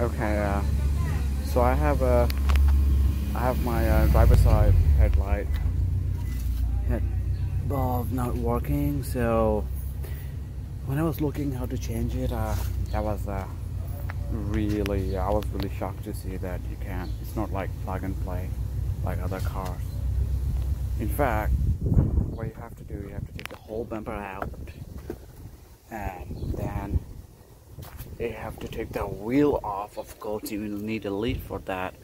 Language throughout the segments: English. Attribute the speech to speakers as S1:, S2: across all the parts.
S1: Okay, so I have my driver side head bulb not working. So when I was looking how to change it, that was I was really shocked to see that you can. It's not like plug and play like other cars. In fact, what you have to do, you have to take the whole bumper out, and then you have to take the wheel off. Of course, you will need a lead for that,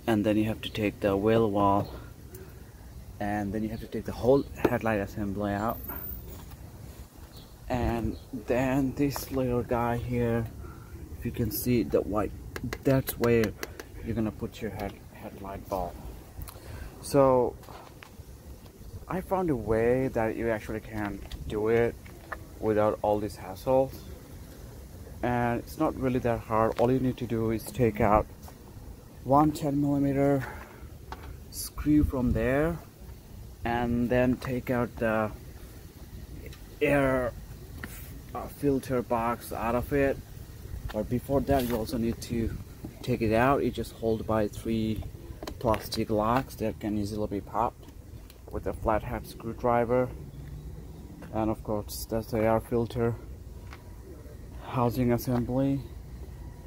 S1: and then you have to take the wheel wall, and then you have to take the whole headlight assembly out, and then this little guy here, if you can see the white, that's where you're gonna put your headlight bulb. So I found a way that you actually can do it without all these hassles, and it's not really that hard. All you need to do is take out one 10mm screw from there, and then take out the air filter box out of it. But before that, you also need to take it out. It just hold by 3 plastic locks that can easily be popped with a flathead screwdriver. And of course, that's the air filter housing assembly,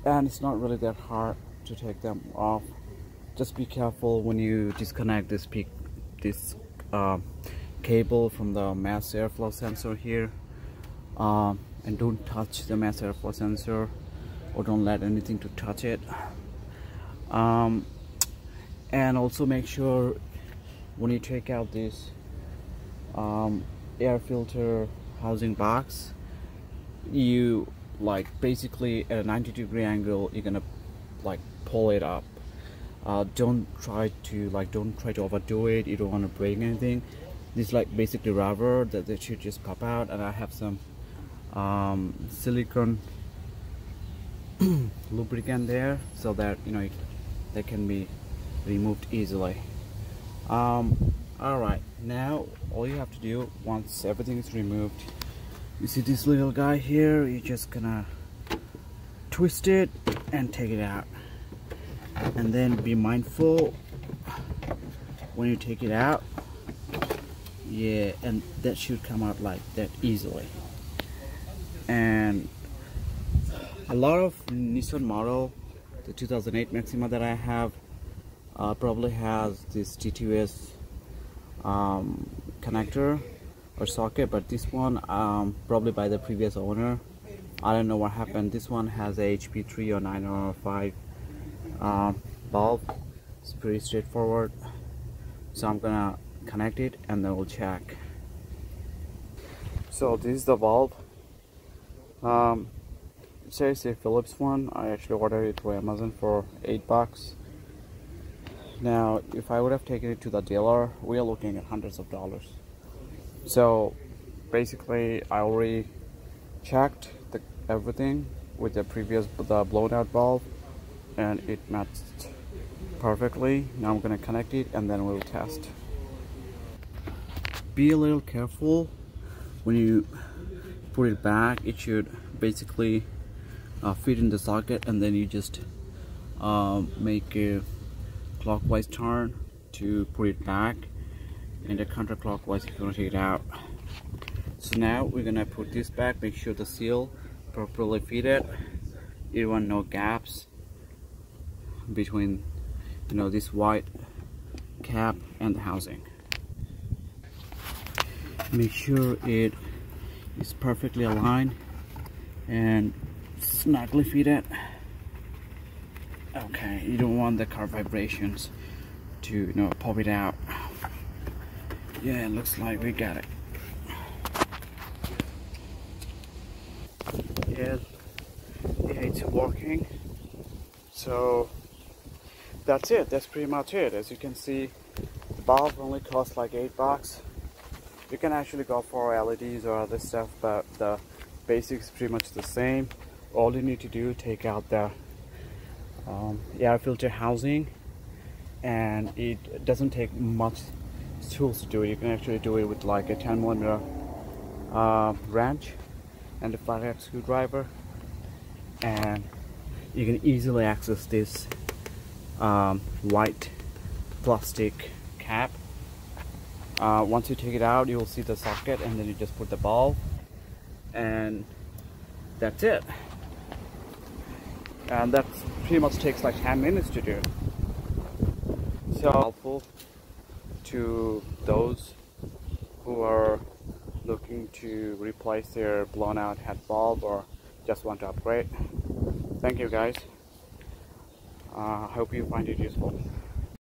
S1: and it's not really that hard to take them off. Just be careful when you disconnect this cable from the mass airflow sensor here, and don't touch the mass airflow sensor, or don't let anything to touch it. And also make sure when you take out this air filter housing box, you basically at a 90-degree angle, you're gonna pull it up. Don't try to overdo it. You don't want to break anything. This is basically rubber that should just pop out, and I have some silicone lubricant there, so that they can be removed easily. Alright, now all you have to do, once everything is removed, you see this little guy here, you're just gonna twist it and take it out. And then be mindful when you take it out. Yeah, and that should come out like that easily. And a lot of Nissan model, the 2008 Maxima that I have, probably has this T2S connector or socket, but this one probably by the previous owner, I don't know what happened. This one has a HP3 or 905 bulb. It's pretty straightforward, so I'm gonna connect it and then we'll check. So this is the bulb. It says a Philips one. I actually ordered it through Amazon for $8. Now if I would have taken it to the dealer, we are looking at hundreds of dollars. So basically I already checked everything with the blown out bulb, and it matched perfectly. Now I'm gonna connect it and then we'll test. Be a little careful when you put it back. It should basically fit in the socket, and then you just make a clockwise turn to put it back, and a counterclockwise if you want to take it out. So now we're gonna put this back, make sure the seal properly fitted. You want no gaps between this white cap and the housing. Make sure it is perfectly aligned and snugly fitted. Okay, you don't want the car vibrations to pop it out. Yeah, it looks like we got it. Yeah, it's working. So that's it. That's pretty much it. As you can see, the bulb only costs like $8. You can actually go for LEDs or other stuff, but the basics pretty much the same. All you need to do, take out the air filter housing, and it doesn't take much tools to do it. You can actually do it with like a 10mm wrench and a flathead screwdriver, and you can easily access this white plastic cap. Once you take it out, you will see the socket, and then you just put the bulb, and that's it. And that pretty much takes like 10 minutes to do. So helpful to those who are looking to replace their blown out head bulb or just want to upgrade. Thank you guys. I hope you find it useful.